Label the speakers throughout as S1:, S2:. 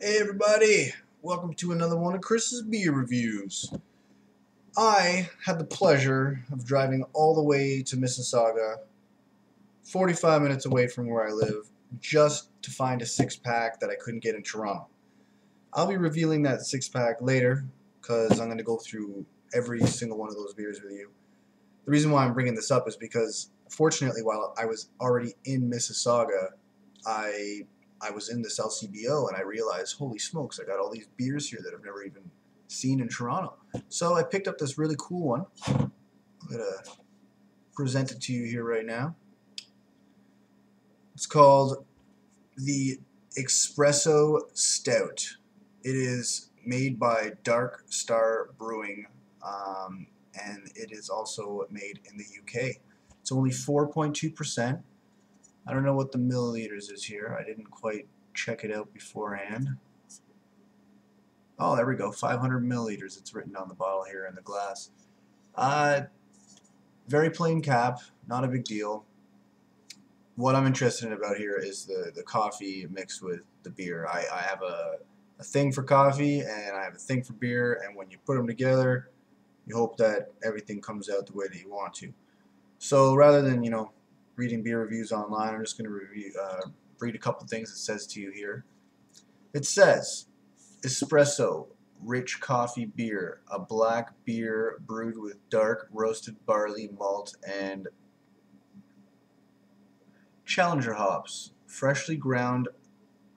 S1: Hey everybody, welcome to another one of Chris's beer reviews. I had the pleasure of driving all the way to Mississauga, 45 minutes away from where I live, just to find a six-pack that I couldn't get in Toronto. I'll be revealing that six-pack later, because I'm going to go through every single one of those beers with you. The reason why I'm bringing this up is because, fortunately, while I was already in Mississauga, I was in this LCBO and I realized, holy smokes, I got all these beers here that I've never even seen in Toronto. So I picked up this really cool one. I'm going to present it to you here right now. It's called the Espresso Stout. It is made by Dark Star Brewing, and it is also made in the UK. It's only 4.2%. I don't know what the milliliters is here. I didn't quite check it out beforehand. Oh, there we go. 500 milliliters. It's written on the bottle here in the glass. Very plain cap. Not a big deal. What I'm interested in about here is the coffee mixed with the beer. I have a thing for coffee and I have a thing for beer, and when you put them together, you hope that everything comes out the way that you want to. So rather than, reading beer reviews online, I'm just going to read a couple things it says to you here. It says, espresso, rich coffee beer, a black beer brewed with dark roasted barley malt and Challenger hops. Freshly ground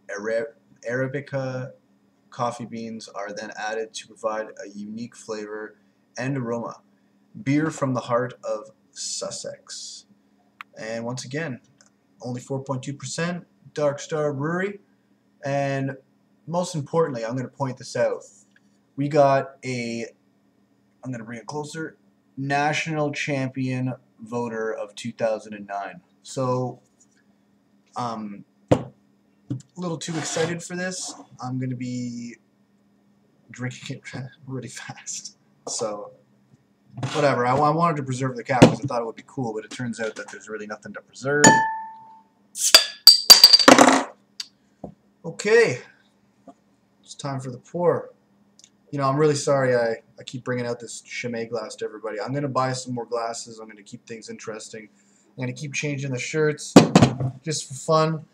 S1: Arabica coffee beans are then added to provide a unique flavor and aroma. Beer from the heart of Sussex. And once again, only 4.2%, Dark Star Brewery. And most importantly, I'm going to point this out. We got I'm going to bring it closer, National Champion Voter of 2009. So, a little too excited for this. I'm going to be drinking it really fast. So, whatever. I wanted to preserve the cap because I thought it would be cool, but it turns out that there's really nothing to preserve. Okay, it's time for the pour. I'm really sorry I keep bringing out this Chimay glass to everybody. I'm going to buy some more glasses. I'm going to keep things interesting. I'm going to keep changing the shirts just for fun.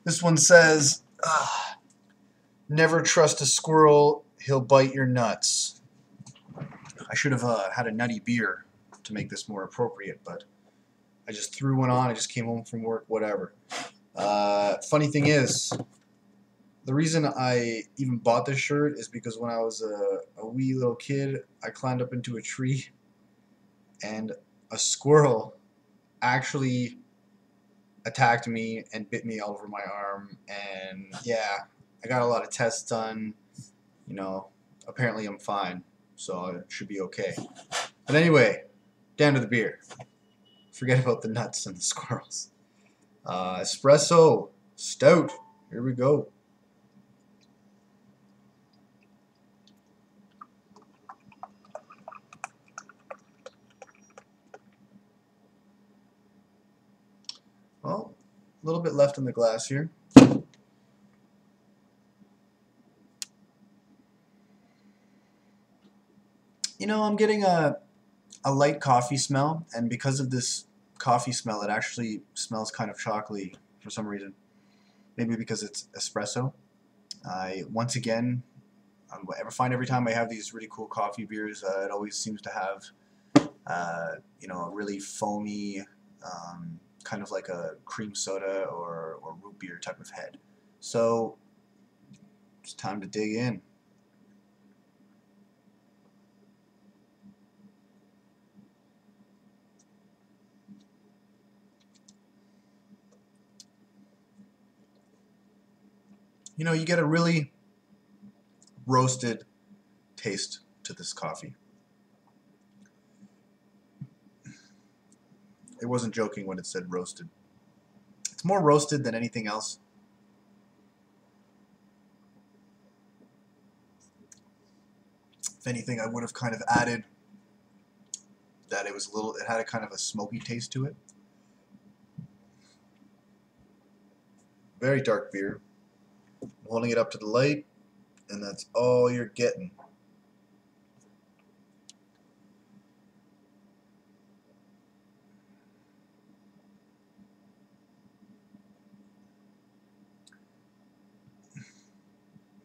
S1: This one says, never trust a squirrel, he'll bite your nuts. I should have had a nutty beer to make this more appropriate, but I just threw one on. I just came home from work, whatever. Funny thing is, the reason I even bought this shirt is because when I was a wee little kid, I climbed up into a tree and a squirrel actually attacked me and bit me all over my arm. And yeah, I got a lot of tests done. Apparently I'm fine, so it should be okay. But anyway, down to the beer. Forget about the nuts and the squirrels. Espresso Stout. Here we go. Well, a little bit left in the glass here. I'm getting a light coffee smell, and because of this coffee smell, it actually smells kind of chocolatey for some reason. Maybe because it's espresso. Once again, I find every time I have these really cool coffee beers, it always seems to have, a really foamy, kind of like a cream soda or root beer type of head. So it's time to dig in. You get a really roasted taste to this coffee. It wasn't joking when it said roasted. It's more roasted than anything else. If anything, I would have kind of added that it had a kind of a smoky taste to it. Very dark beer. holding it up to the light, and that's all you're getting.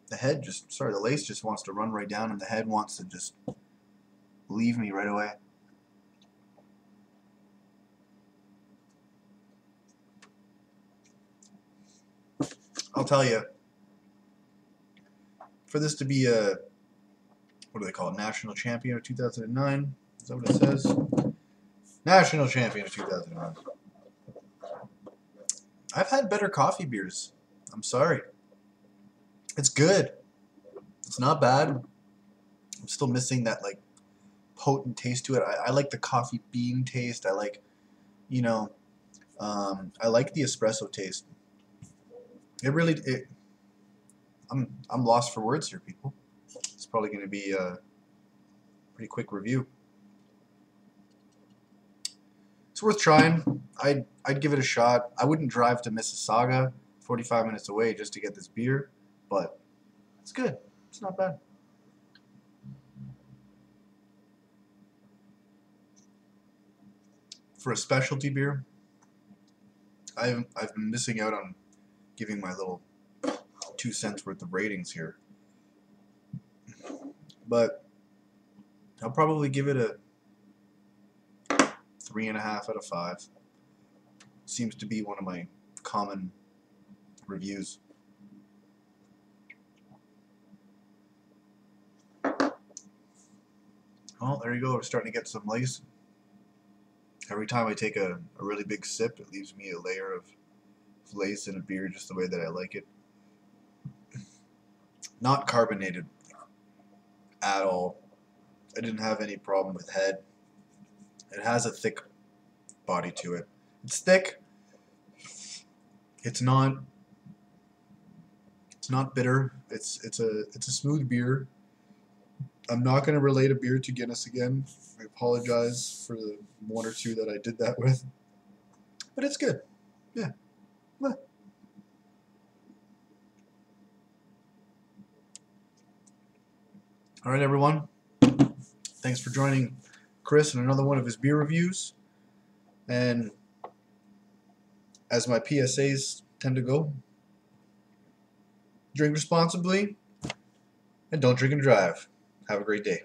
S1: The head just, sorry, the lace just wants to run right down, and the head wants to just leave me right away. I'll tell you, for this to be a, what do they call it, National Champion of 2009? Is that what it says? National Champion of 2009. I've had better coffee beers. I'm sorry. It's good. It's not bad. I'm still missing that like potent taste to it. I like the coffee bean taste. I like, you know, I like the espresso taste. I'm lost for words here, people. It's probably going to be a pretty quick review. It's worth trying. I'd give it a shot. I wouldn't drive to Mississauga, 45 minutes away, just to get this beer, but it's good. It's not bad. For a specialty beer, I've been missing out on giving my little 2 cents worth of ratings here, but I'll probably give it a 3.5 out of 5. Seems to be one of my common reviews. Well, there you go. We're starting to get some lace. Every time I take a really big sip, it leaves me a layer of lace in a beer just the way that I like it. Not carbonated at all. I didn't have any problem with head. It has a thick body to it. It's thick. It's not bitter. It's a smooth beer. I'm not going to relate a beer to Guinness again. I apologize for the 1 or 2 that I did that with. But it's good. Yeah. Well. All right, everyone. Thanks for joining Chris in another one of his beer reviews. And as my PSAs tend to go, drink responsibly and don't drink and drive. Have a great day.